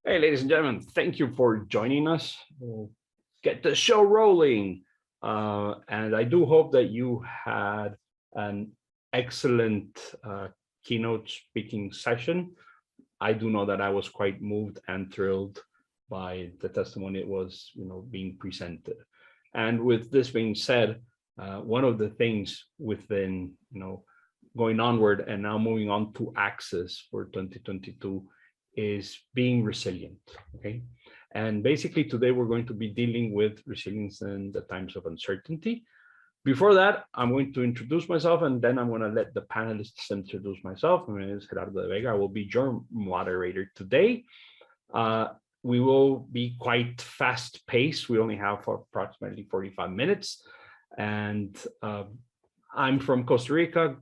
Hey, ladies and gentlemen, thank you for joining us. We'll get the show rolling. And I do hope that you had an excellent keynote speaking session. I do know that I was quite moved and thrilled by the testimony it was, being presented. And with this being said, one of the things within, going onward and now moving on to Access for 2022 is being resilient. Okay. And basically today we're going to be dealing with resilience in the times of uncertainty. Before that, I'm going to introduce myself and then I'm going to let the panelists introduce myself. My name is Gerardo de Vega. I will be your moderator today. We will be quite fast paced. We only have for approximately 45 minutes. And I'm from Costa Rica,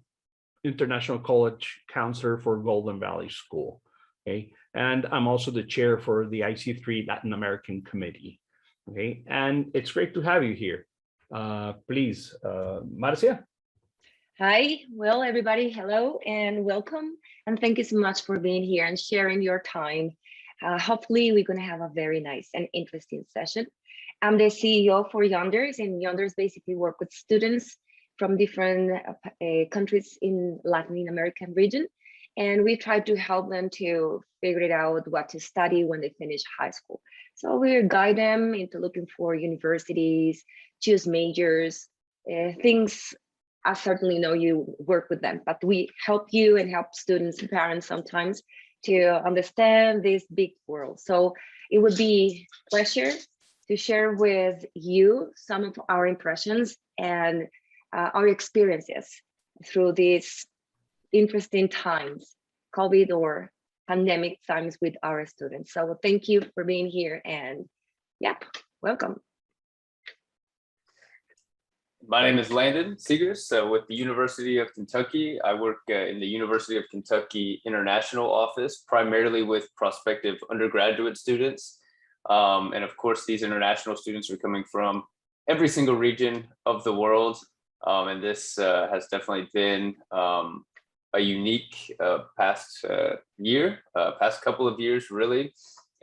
International College Counselor for Golden Valley School. Okay. And I'm also the chair for the IC3 Latin American Committee. Okay. And it's great to have you here. Please, Marcia. Hi, well, everybody, hello and welcome. And thank you so much for being here and sharing your time. Hopefully, we're going to have a very nice and interesting session. I'm the CEO for Yondders, and Yondders basically work with students from different countries in Latin American region. And we try to help them to figure it out what to study when they finish high school. So we guide them into looking for universities, choose majors, things. I certainly know you work with them, but we help you and help students and parents sometimes to understand this big world. So it would be a pleasure to share with you some of our impressions and our experiences through these interesting times, COVID or pandemic times with our students. So thank you for being here and welcome. My name is Landon Segress with the University of Kentucky. I work in the University of Kentucky International Office, primarily with prospective undergraduate students. And of course, these international students are coming from every single region of the world. And this has definitely been a unique past couple of years, really.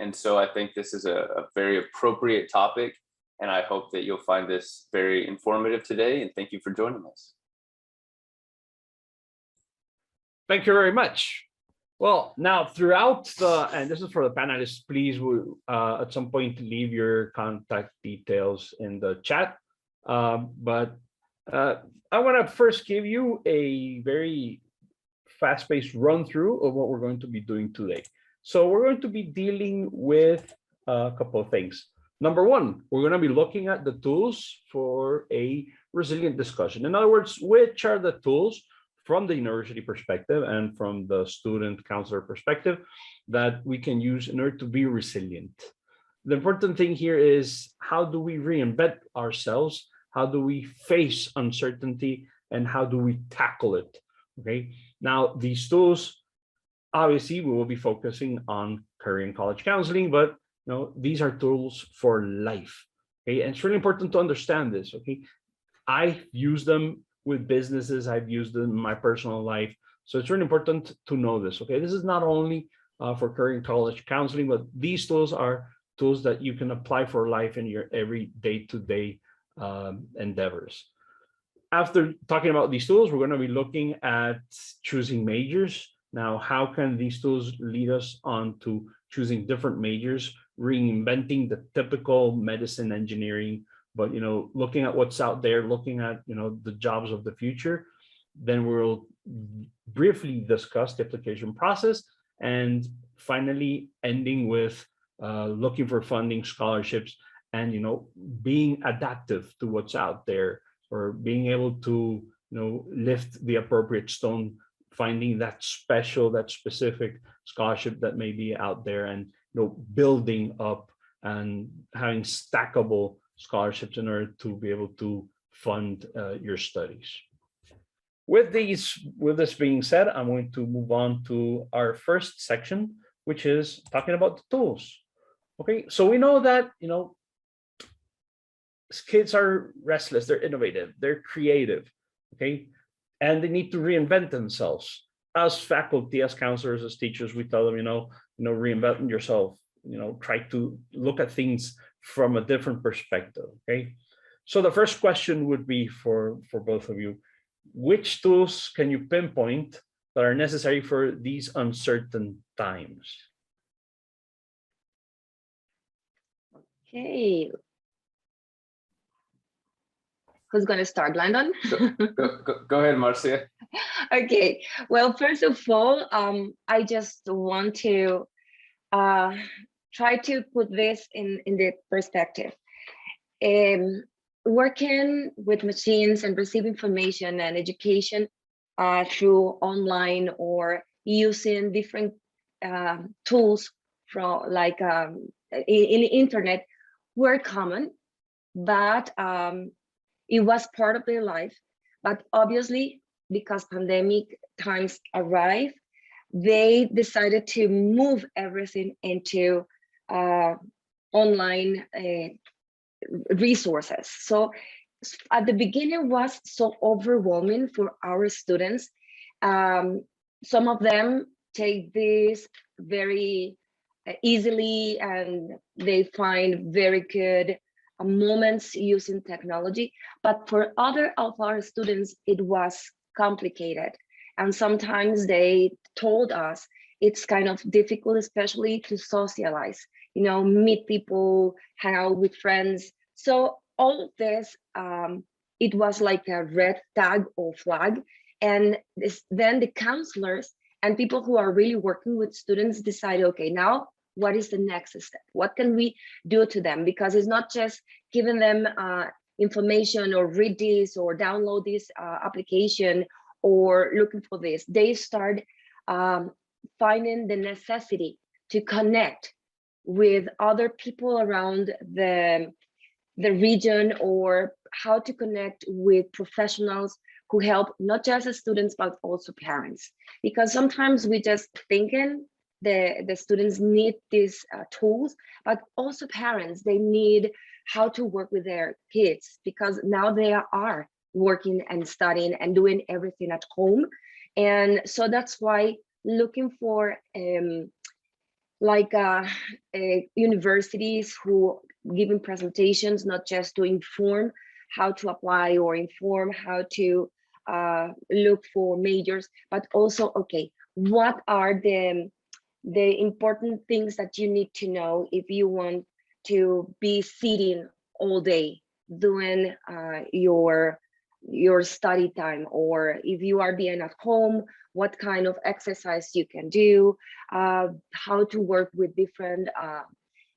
And so I think this is a very appropriate topic. And I hope that you'll find this very informative today. And thank you for joining us. Thank you very much. Well, now throughout and this is for the panelists, please at some point leave your contact details in the chat. But I want to first give you a very fast-paced run through of what we're going to be doing today. So we're going to be dealing with a couple of things. Number one, we're going to be looking at the tools for a resilient discussion. In other words, which are the tools from the university perspective and from the student counselor perspective that we can use in order to be resilient. The important thing here is, how do we reinvent ourselves? How do we face uncertainty? And how do we tackle it? Okay. Now, these tools, obviously, we will be focusing on career and college counseling, but these are tools for life. Okay, and it's really important to understand this. Okay, I've used them with businesses. I've used them in my personal life, so it's really important to know this. Okay, this is not only for career and college counseling, but these tools are tools that you can apply for life in your every day-to-day endeavors. After talking about these tools, we're going to be looking at choosing majors. Now, how can these tools lead us on to choosing different majors, reinventing the typical medicine, engineering, but looking at what's out there, looking at the jobs of the future. Then we'll briefly discuss the application process, and finally ending with looking for funding, scholarships, and being adaptive to what's out there, or being able to lift the appropriate stone, finding that specific scholarship that may be out there, and building up and having stackable scholarships in order to be able to fund your studies. With this being said, I'm going to move on to our first section, which is talking about the tools. Okay, so we know that kids are restless, they're innovative, they're creative, okay, and they need to reinvent themselves. As faculty, as counselors, as teachers, we tell them, reinvent yourself. try to look at things from a different perspective. Okay, so the first question would be for both of you: which tools can you pinpoint that are necessary for these uncertain times? Okay. Who's going to start, Landon? Go ahead, Marcia. Okay. Well, first of all, I just want to try to put this in the perspective. Working with machines and receive information and education through online or using different tools from like in the internet were common, but it was part of their life. But obviously, because pandemic times arrived, they decided to move everything into online resources. So at the beginning was so overwhelming for our students. Some of them take this very easily and they find very good moments using technology. But for other of our students, it was complicated. And sometimes they told us it's kind of difficult, especially to socialize, meet people, hang out with friends. So all of this, it was like a red tag or flag. And then the counselors and people who are really working with students decide, okay, now what is the next step? What can we do to them? Because it's not just giving them information or read this or download this application or looking for this. They start finding the necessity to connect with other people around the region, or how to connect with professionals who help not just the students, but also parents. Because sometimes we just thinking the students need these tools, but also parents, they need how to work with their kids, because now they are working and studying and doing everything at home. And so that's why looking for universities who giving presentations, not just to inform how to apply or inform how to look for majors, but also, okay, what are the important things that you need to know if you want to be sitting all day doing your study time, or if you are being at home, what kind of exercise you can do, how to work with different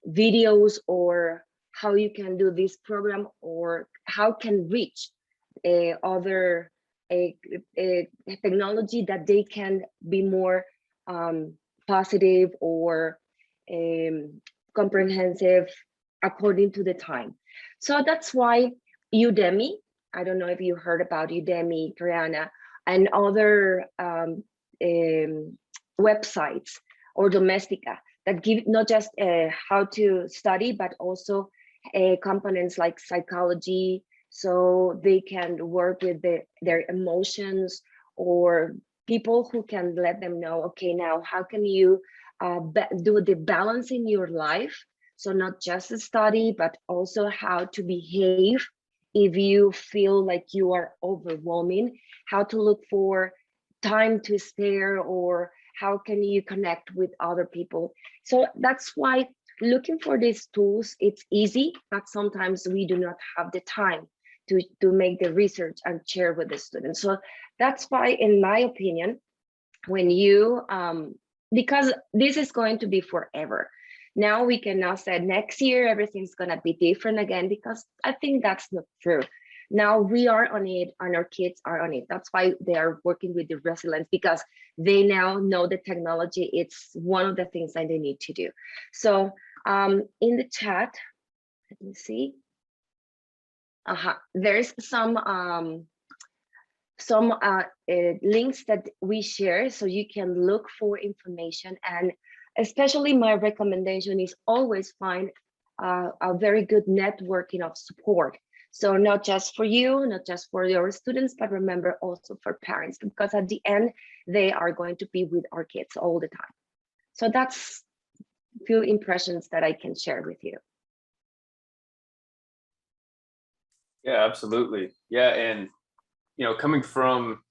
videos, or how you can do this program, or how can reach other technology that they can be more positive or comprehensive according to the time. So that's why Udemy, I don't know if you heard about Udemy, Triana, and other websites, or Domestika, that give not just how to study, but also components like psychology, so they can work with their emotions, or people who can let them know, okay, now how can you do the balance in your life? So not just the study, but also how to behave if you feel like you are overwhelming, how to look for time to spare, or how can you connect with other people. So that's why looking for these tools, it's easy, but sometimes we do not have the time to make the research and share with the students. So that's why, in my opinion, when you, because this is going to be forever. Now we can now say next year, everything's gonna be different again, because I think that's not true. Now we are on it and our kids are on it. That's why they are working with the resilience, because they now know the technology. It's one of the things that they need to do. So in the chat, let me see. There's some links that we share, so you can look for information. And especially my recommendation is always find a very good networking of support. So not just for you, not just for your students, but remember also for parents, because at the end, they are going to be with our kids all the time. So that's few impressions that I can share with you. Yeah, absolutely. Yeah, and coming from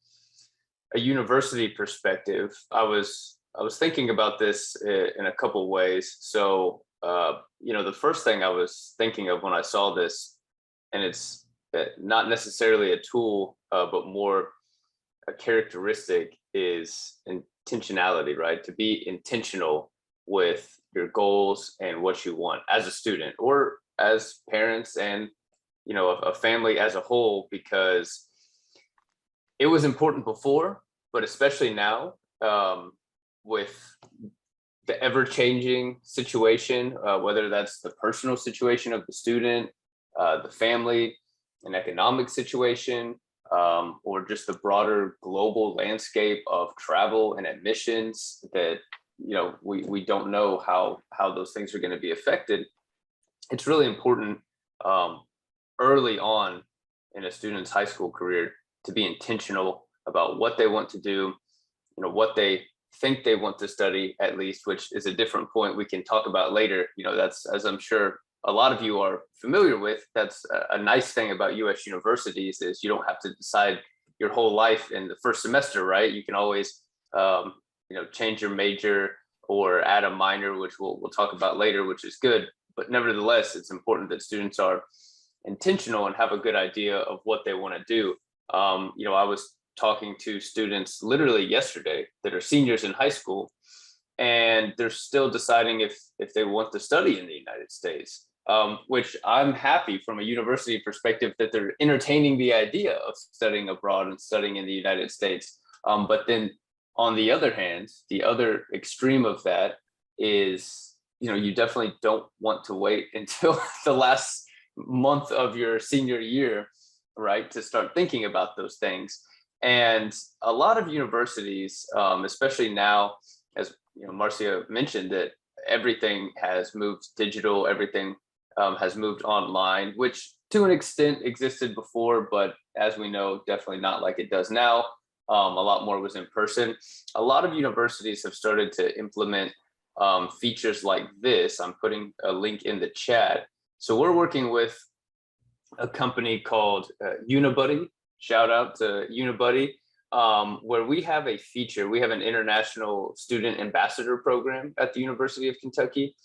a university perspective, I was thinking about this in a couple ways. So, the first thing I was thinking of when I saw this, and it's not necessarily a tool, but more a characteristic, is intentionality, right? To be intentional with your goals and what you want as a student or as parents and a family as a whole, because it was important before, but especially now, with the ever-changing situation, whether that's the personal situation of the student, the family and economic situation, or just the broader global landscape of travel and admissions, that we don't know how those things are going to be affected. It's really important early on in a student's high school career to be intentional about what they want to do, what they think they want to study, at least, which is a different point we can talk about later. That's, as I'm sure a lot of you are familiar with, that's a nice thing about US universities, is you don't have to decide your whole life in the first semester, right? You can always change your major or add a minor, which we'll talk about later, which is good. But nevertheless, it's important that students are intentional and have a good idea of what they want to do. I was talking to students literally yesterday that are seniors in high school, and they're still deciding if they want to study in the United States, which I'm happy from a university perspective that they're entertaining the idea of studying abroad and studying in the United States. But then on the other hand, the other extreme of that is, you definitely don't want to wait until the last month of your senior year, right, to start thinking about those things. And a lot of universities, especially now, as Marcia mentioned, that everything has moved digital, everything has moved online, which to an extent existed before, but as we know, definitely not like it does now. A lot more was in person. A lot of universities have started to implement features like this. I'm putting a link in the chat. So we're working with a company called Unibuddy. Shout out to Unibuddy, where we have a feature. We have an international student ambassador program at the University of Kentucky.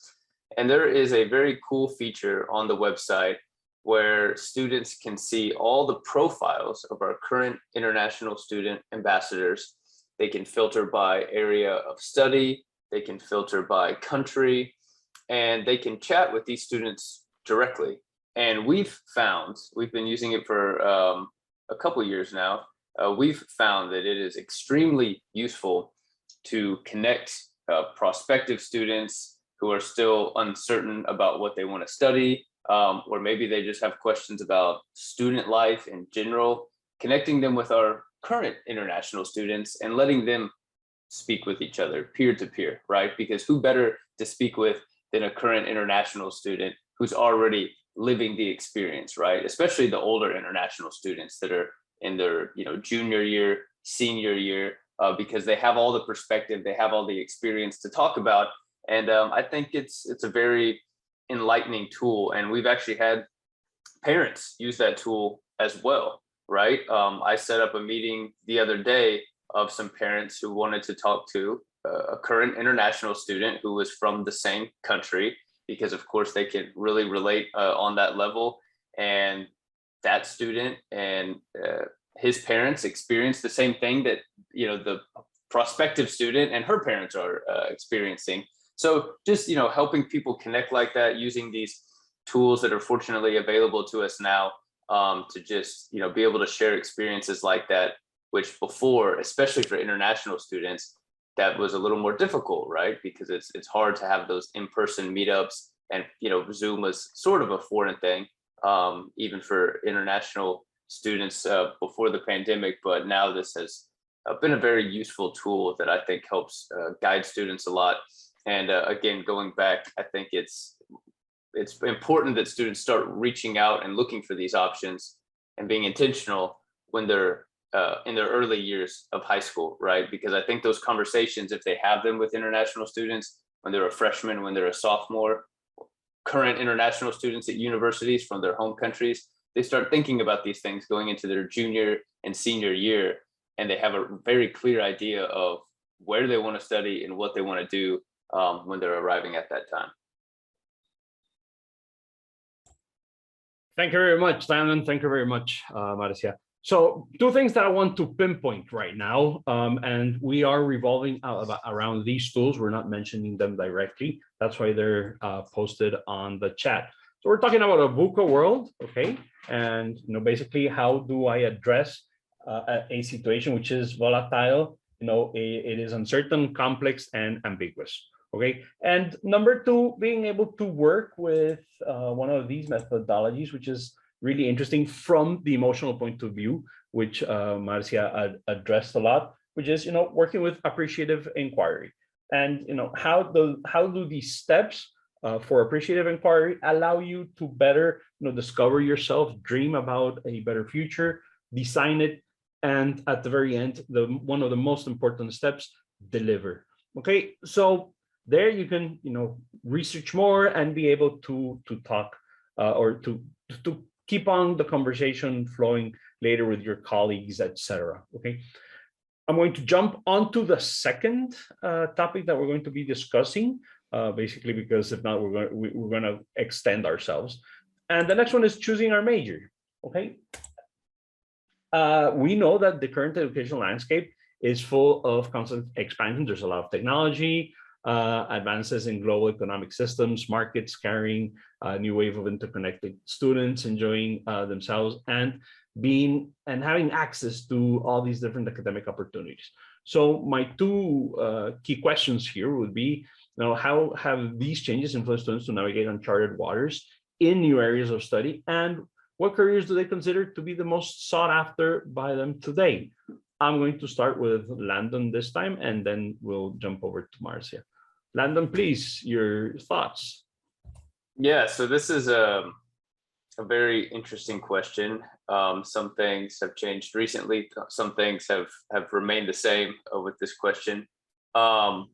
And there is a very cool feature on the website where students can see all the profiles of our current international student ambassadors. They can filter by area of study, they can filter by country, and they can chat with these students directly. And we've been using it for a couple of years now. We've found that it is extremely useful to connect prospective students who are still uncertain about what they want to study, or maybe they just have questions about student life in general, connecting them with our current international students and letting them speak with each other peer to peer, right? Because who better to speak with than a current international student who's already living the experience, right? Especially the older international students that are in their junior year, senior year, because they have all the perspective, they have all the experience to talk about. And I think it's a very enlightening tool. And we've actually had parents use that tool as well, right? I set up a meeting the other day of some parents who wanted to talk to a current international student who was from the same country, because of course they can really relate on that level. And that student and his parents experienced the same thing that the prospective student and her parents are experiencing. So just helping people connect like that, using these tools that are fortunately available to us now, to just be able to share experiences like that, which before, especially for international students, that was a little more difficult, right? Because it's hard to have those in-person meetups, and Zoom was sort of a foreign thing, even for international students before the pandemic. But now this has been a very useful tool that I think helps guide students a lot. And again, going back, I think it's important that students start reaching out and looking for these options and being intentional when they're in their early years of high school, right? Because I think those conversations, if they have them with international students, when they're a freshman, when they're a sophomore. Current international students at universities from their home countries, they start thinking about these things going into their junior and senior year, and they have a very clear idea of where they want to study and what they want to do when they're arriving at that time. Thank you very much, Landon. Thank you very much, Marcia. So two things that I want to pinpoint right now, and we are revolving around these tools. We're not mentioning them directly. That's why they're posted on the chat. So we're talking about a VUCA world, okay? And basically, how do I address a situation which is volatile? It is uncertain, complex, and ambiguous. Okay, and number two, being able to work with one of these methodologies, which is really interesting from the emotional point of view, which Marcia addressed a lot, which is working with appreciative inquiry, and how do these steps for appreciative inquiry allow you to better discover yourself, dream about a better future, design it, and at the very end, one of the most important steps, deliver. Okay, so there you can research more and be able to talk or to keep on the conversation flowing later with your colleagues, etc. Okay, I'm going to jump onto the second topic that we're going to be discussing, basically because if not, we're going to extend ourselves. And the next one is choosing our major. Okay, we know that the current educational landscape is full of constant expansion. There's a lot of technology, advances in global economic systems, markets carrying a new wave of interconnected students enjoying themselves and having access to all these different academic opportunities. So my two key questions here would be, how have these changes influenced students to navigate uncharted waters in new areas of study, and what careers do they consider to be the most sought after by them today? I'm going to start with Landon this time, and then we'll jump over to Marcia. Landon, please, your thoughts. Yeah, so this is a very interesting question. Some things have changed recently. Some things have remained the same with this question. Of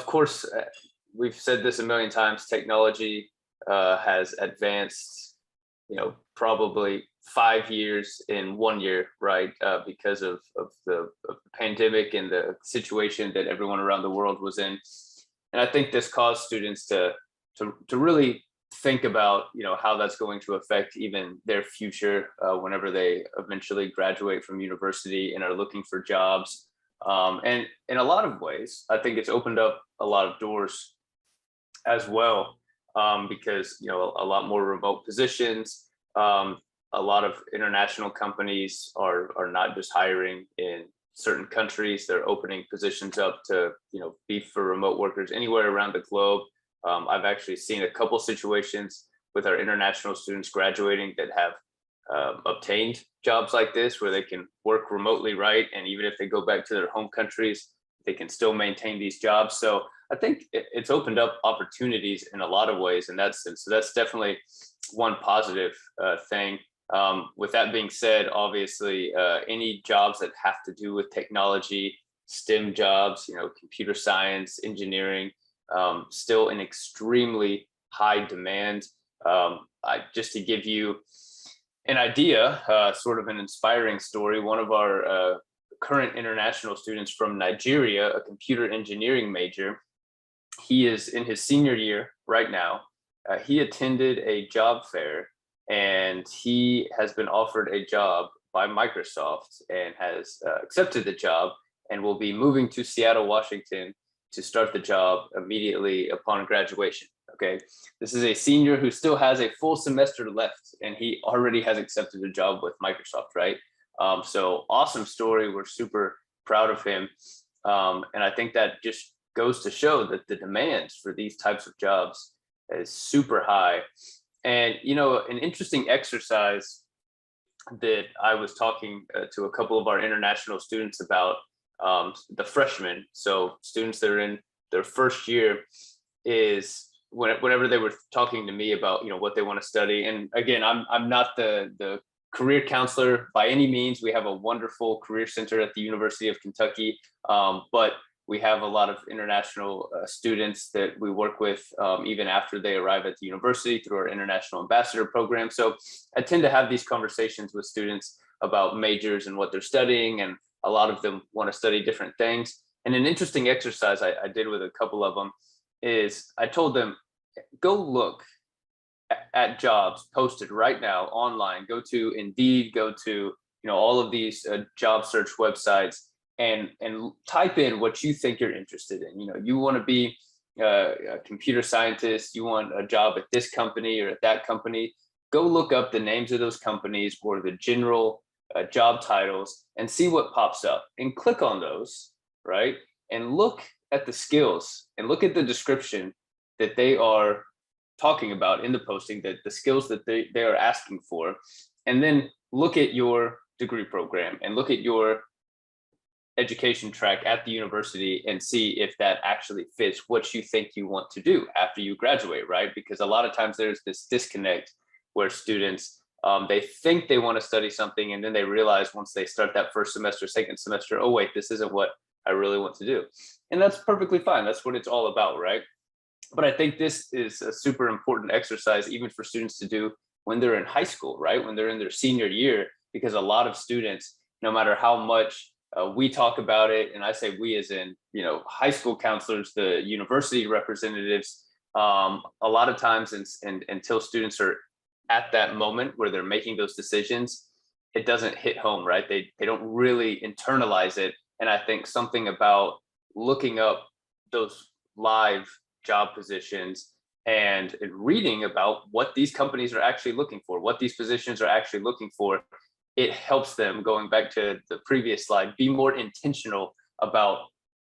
course, we've said this a million times, technology has advanced, probably 5 years in 1 year, right? Because of the pandemic and the situation that everyone around the world was in. And I think this caused students to really think about, how that's going to affect even their future whenever they eventually graduate from university and are looking for jobs. And in a lot of ways, I think it's opened up a lot of doors as well, because, a lot more remote positions, a lot of international companies are not just hiring in certain countries. They're opening positions up to, be for remote workers anywhere around the globe. I've actually seen a couple situations with our international students graduating that have obtained jobs like this, where they can work remotely, right? And even if they go back to their home countries, they can still maintain these jobs. So I think it's opened up opportunities in a lot of ways in that sense. So that's definitely one positive thing. With that being said, obviously, any jobs that have to do with technology, STEM jobs, computer science, engineering, still in extremely high demand. Just to give you an idea, sort of an inspiring story, one of our current international students from Nigeria, a computer engineering major, he is in his senior year right now. He attended a job fair, and he has been offered a job by Microsoft and has accepted the job and will be moving to Seattle, Washington to start the job immediately upon graduation. Okay, this is a senior who still has a full semester left, and he already has accepted a job with Microsoft, right? So awesome story. We're super proud of him. And I think that just goes to show that the demand for these types of jobs is super high. And, an interesting exercise that I was talking to a couple of our international students about, the freshmen, so students that are in their first year, is whenever they were talking to me about, what they want to study. And again, I'm not the career counselor by any means. We have a wonderful career center at the University of Kentucky. But We have a lot of international students that we work with even after they arrive at the university through our international ambassador program. So I tend to have these conversations with students about majors and what they're studying, and a lot of them want to study different things. And an interesting exercise I did with a couple of them is I told them, go look at jobs posted right now online. Go to Indeed, go to all of these job search websites, and type in what you think you're interested in. You want to be a computer scientist, you want a job at this company or at that company. Go look up the names of those companies or the general job titles and see what pops up, and click on those, right? And look at the skills and look at the description that they are talking about in the posting, that the skills that they are asking for. And then look at your degree program and look at your education track at the university and see if that actually fits what you think you want to do after you graduate, right? Because a lot of times there's this disconnect where students, they think they want to study something, and then they realize once they start that first semester, second semester, oh wait, this isn't what I really want to do. And that's perfectly fine. That's what it's all about, right? But I think this is a super important exercise even for students to do when they're in high school, right? When they're in their senior year, because a lot of students, no matter how much we talk about it, and I say we as in, high school counselors, the university representatives, a lot of times until students are at that moment where they're making those decisions, it doesn't hit home, right? They don't really internalize it. And I think something about looking up those live job positions and reading about what these companies are actually looking for, what these positions are actually looking for, it helps them, going back to the previous slide, be more intentional about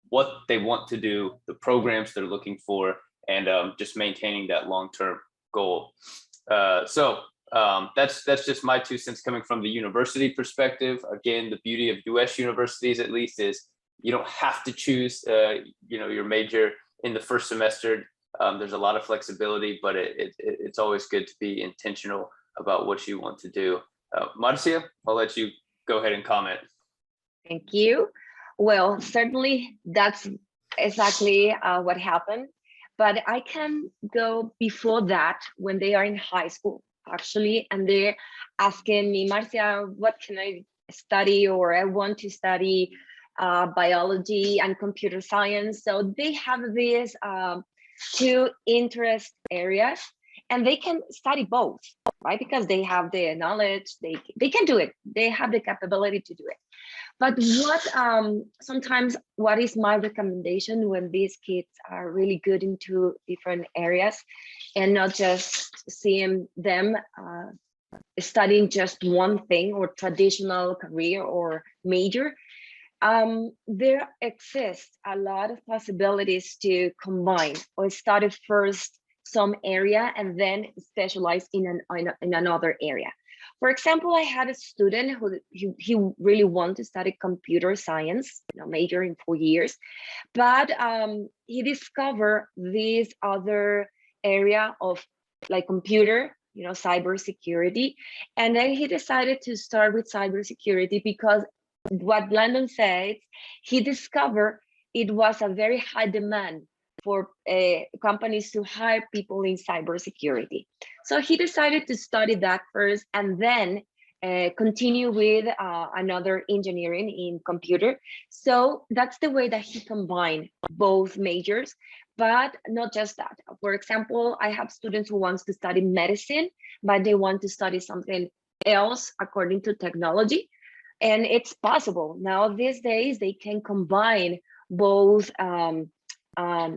what they want to do, the programs they're looking for, and just maintaining that long-term goal. So that's just my 2 cents coming from the university perspective. Again, the beauty of US universities, at least, is you don't have to choose your major in the first semester. There's a lot of flexibility, but it's always good to be intentional about what you want to do. Marcia, I'll let you go ahead and comment. Thank you. Well, certainly that's exactly what happened, but I can go before that when they are in high school, actually, and they're asking me, Marcia, what can I study? Or I want to study biology and computer science. So they have these 2 interest areas, and they can study both, right? Because they have the knowledge, they can do it. They have the capability to do it. But sometimes what is my recommendation when these kids are really good into different areas and not just seeing them studying just one thing or traditional career or major, there exists a lot of possibilities to combine or study first some area and then specialize in another area. For example, I had a student who he really wanted to study computer science, major in 4 years, but he discovered this other area of like computer, cybersecurity, and then he decided to start with cybersecurity because what Landon said, he discovered it was a very high demand for companies to hire people in cybersecurity. So he decided to study that first and then continue with another engineering in computer. So that's the way that he combined both majors, but not just that. For example, I have students who want to study medicine, but they want to study something else according to technology. And it's possible. Now, these days, they can combine both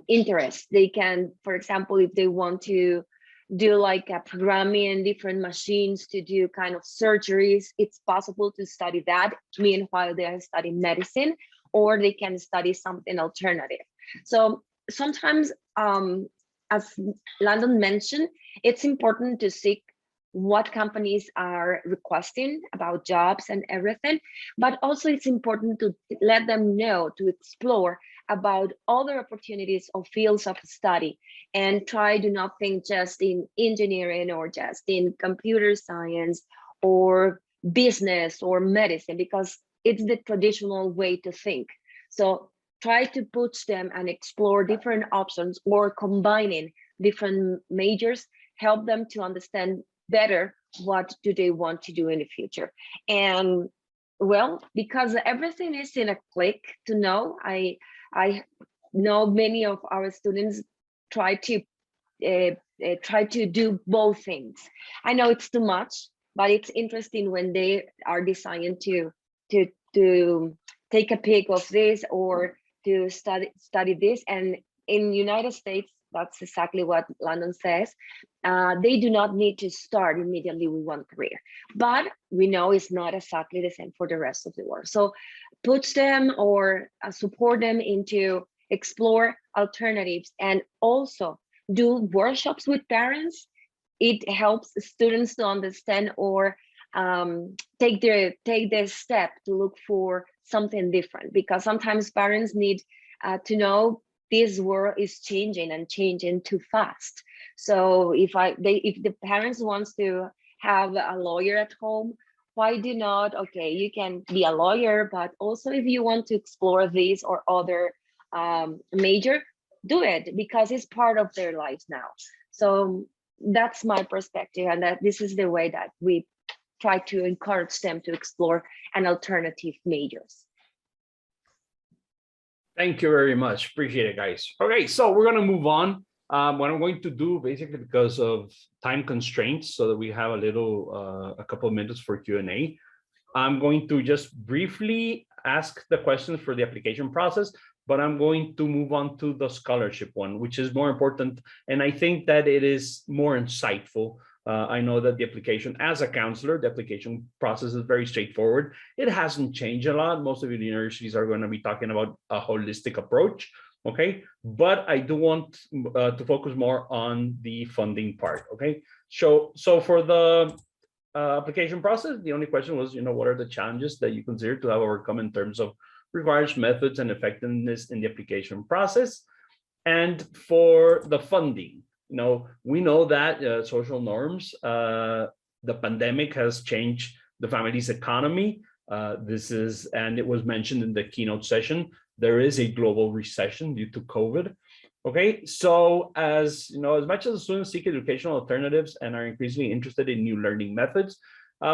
interests. They can, for example, if they want to do like a programming different machines to do kind of surgeries, it's possible to study that. Meanwhile, they are studying medicine, or they can study something alternative. So sometimes, as Landon mentioned, it's important to seek what companies are requesting about jobs and everything, but also it's important to let them know, to explore about other opportunities or fields of study, and try to not think just in engineering or just in computer science or business or medicine, because it's the traditional way to think. So try to push them and explore different options or combining different majors, help them to understand better what do they want to do in the future. And well, because everything is in a click to know, I know many of our students try to do both things. I know it's too much, but it's interesting when they are deciding to take a pick of this or to study this. And in United States, that's exactly what Landon says. They do not need to start immediately with one career, but we know it's not exactly the same for the rest of the world. So push them or support them into explore alternatives, and also do workshops with parents. It helps students to understand or take the step to look for something different, because sometimes parents need to know this world is changing and changing too fast. So if the parents wants to have a lawyer at home, why do not? Okay, you can be a lawyer, but also if you want to explore this or other major, do it, because it's part of their lives now. So that's my perspective, and that this is the way that we try to encourage them to explore an alternative majors. Thank you very much. Appreciate it, guys. Okay, so we're going to move on. What I'm going to do, basically because of time constraints, so that we have a couple of minutes for Q&A, I'm going to just briefly ask the questions for the application process, but I'm going to move on to the scholarship one, which is more important. And I think that it is more insightful. I know that the application, as a counselor, the application process is very straightforward. It hasn't changed a lot. Most of the universities are going to be talking about a holistic approach, okay? But I do want to focus more on the funding part, okay? So for the application process, the only question was, what are the challenges that you consider to have overcome in terms of requires methods and effectiveness in the application process? And for the funding, we know that social norms, the pandemic has changed the family's economy. And it was mentioned in the keynote session, there is a global recession due to COVID. Okay, so as much as the students seek educational alternatives and are increasingly interested in new learning methods,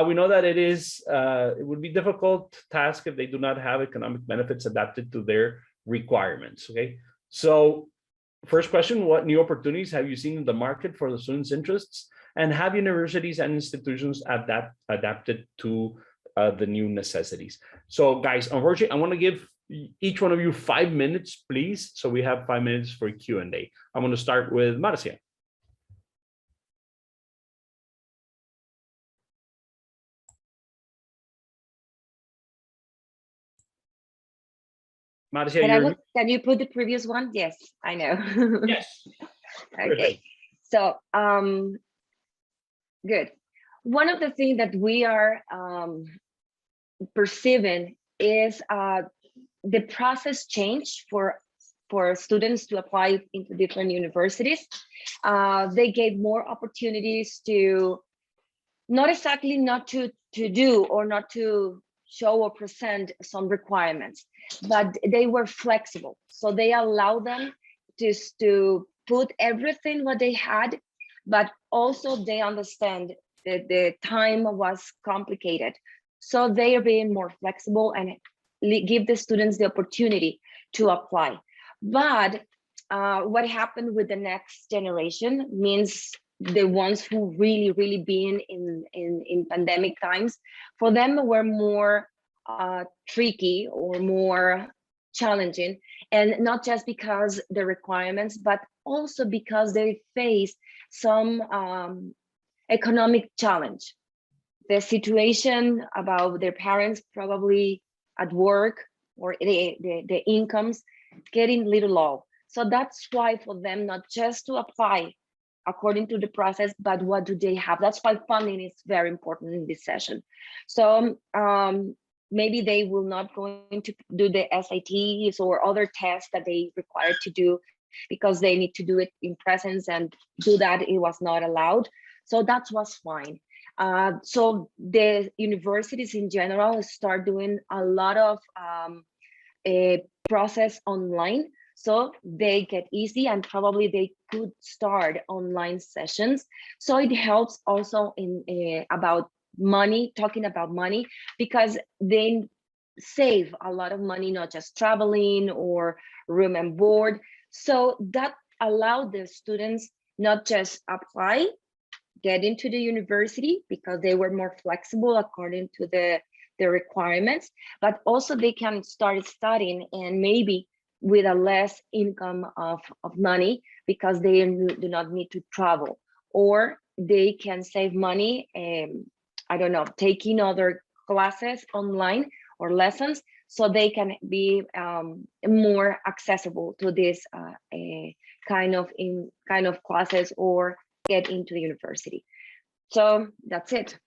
we know that it would be difficult task if they do not have economic benefits adapted to their requirements. Okay, so first question, what new opportunities have you seen in the market for the students' interests? And have universities and institutions adapted to the new necessities? So guys, unfortunately, I want to give each one of you 5 minutes, please. So we have 5 minutes for Q&A. I'm going to start with Marcia. Marcia, can you put the previous one? Yes, I know. Yes. Okay. So good. One of the things that we are perceiving is the process change for students to apply into different universities. They gave more opportunities to not exactly not to do or not to show or present some requirements, but they were flexible. So they allow them just to put everything what they had, but also they understand that the time was complicated. So they are being more flexible and give the students the opportunity to apply. But what happened with the next generation means the ones who really been in pandemic times, for them were more tricky or more challenging, and not just because the requirements, but also because they face some economic challenge. The situation about their parents probably at work, or the incomes getting little low. So that's why for them not just to apply according to the process, but what do they have? That's why funding is very important in this session. So maybe they will not going to do the SATs or other tests that they require to do because they need to do it in presence, and do that it was not allowed. So that was fine. So the universities in general start doing a lot of process online, so they get easy, and probably they could start online sessions. So it helps also in about money, talking about money, because they save a lot of money, not just traveling or room and board. So that allowed the students not just apply, get into the university because they were more flexible according to the requirements, but also they can start studying, and maybe with a less income of money, because they do not need to travel, or they can save money, I don't know, taking other classes online or lessons, so they can be more accessible to this kind of classes, or get into the university. So that's it.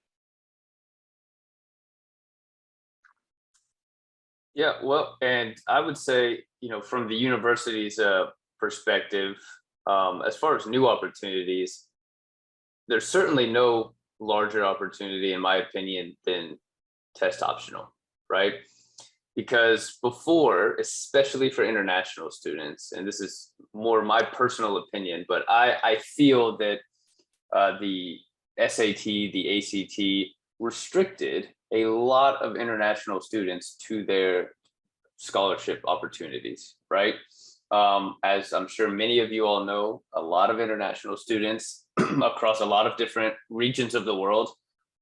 Yeah, well, and I would say, from the university's perspective, as far as new opportunities, there's certainly no larger opportunity, in my opinion, than test optional, right? Because before, especially for international students, and this is more my personal opinion, but I feel that the SAT, the ACT restricted a lot of international students to their scholarship opportunities, right? As I'm sure many of you all know, a lot of international students across a lot of different regions of the world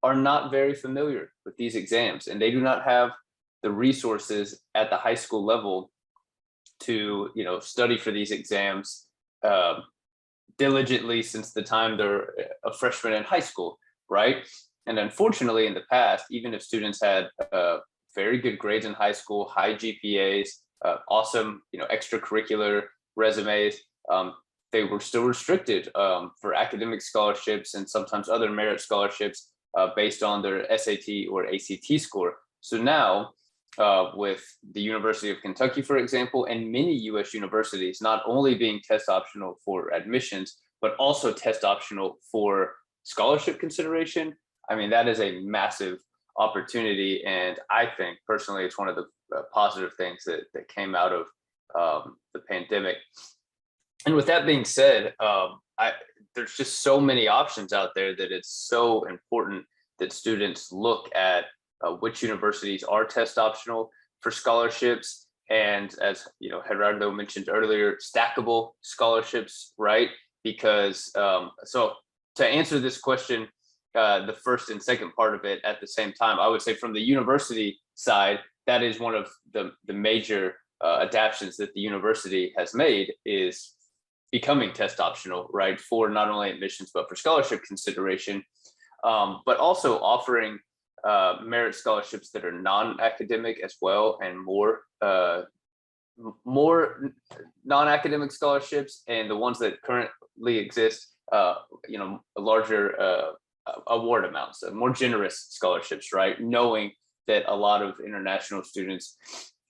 are not very familiar with these exams, and they do not have the resources at the high school level to, study for these exams diligently since the time they're a freshman in high school, right? And unfortunately, in the past, even if students had very good grades in high school, high GPAs, awesome, extracurricular resumes, they were still restricted for academic scholarships and sometimes other merit scholarships based on their SAT or ACT score. So now, with the University of Kentucky, for example, and many US universities, not only being test optional for admissions, but also test optional for scholarship consideration, I mean, that is a massive opportunity. And I think personally, it's one of the positive things that came out of the pandemic. And with that being said, there's just so many options out there that it's so important that students look at which universities are test optional for scholarships. And as Gerardo mentioned earlier, stackable scholarships, right? Because so to answer this question, the first and second part of it at the same time, I would say from the university side, that is one of the major adaptations that the university has made, is becoming test optional, right? For not only admissions, but for scholarship consideration, but also offering merit scholarships that are non-academic as well, and more non-academic scholarships, and the ones that currently exist, larger award amounts, more generous scholarships, right? Knowing that a lot of international students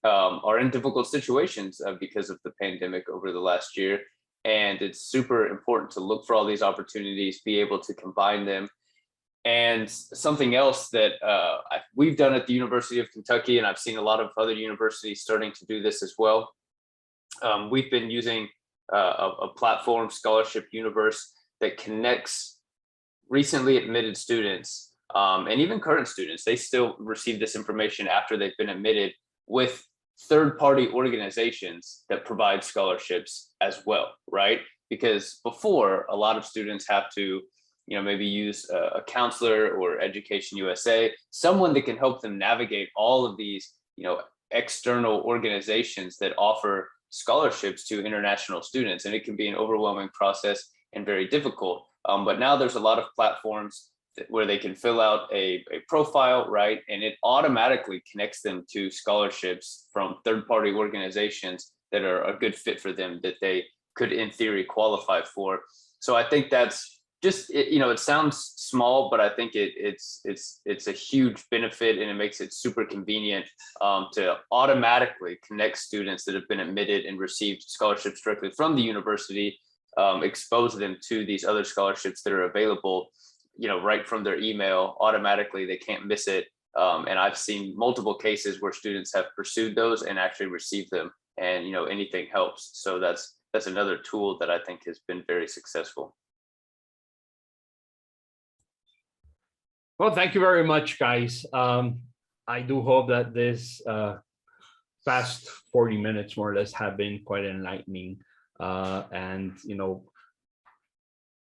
are in difficult situations because of the pandemic over the last year. And it's super important to look for all these opportunities, be able to combine them. And something else that we've done at the University of Kentucky, and I've seen a lot of other universities starting to do this as well. We've been using a platform, Scholarship Universe, that connects recently admitted students and even current students. They still receive this information after they've been admitted, with third-party organizations that provide scholarships as well, right? Because before, a lot of students have to maybe use a counselor or Education USA, someone that can help them navigate all of these, external organizations that offer scholarships to international students. And it can be an overwhelming process and very difficult. But now there's a lot of platforms where they can fill out a profile, right? And it automatically connects them to scholarships from third-party organizations that are a good fit for them, that they could, in theory, qualify for. So I think that's just, it sounds small, but I think it's a huge benefit, and it makes it super convenient to automatically connect students that have been admitted and received scholarships directly from the university, expose them to these other scholarships that are available, right from their email automatically. They can't miss it. And I've seen multiple cases where students have pursued those and actually received them, and anything helps. So that's another tool that I think has been very successful. Well, thank you very much, guys. I do hope that this past 40 minutes more or less have been quite enlightening, and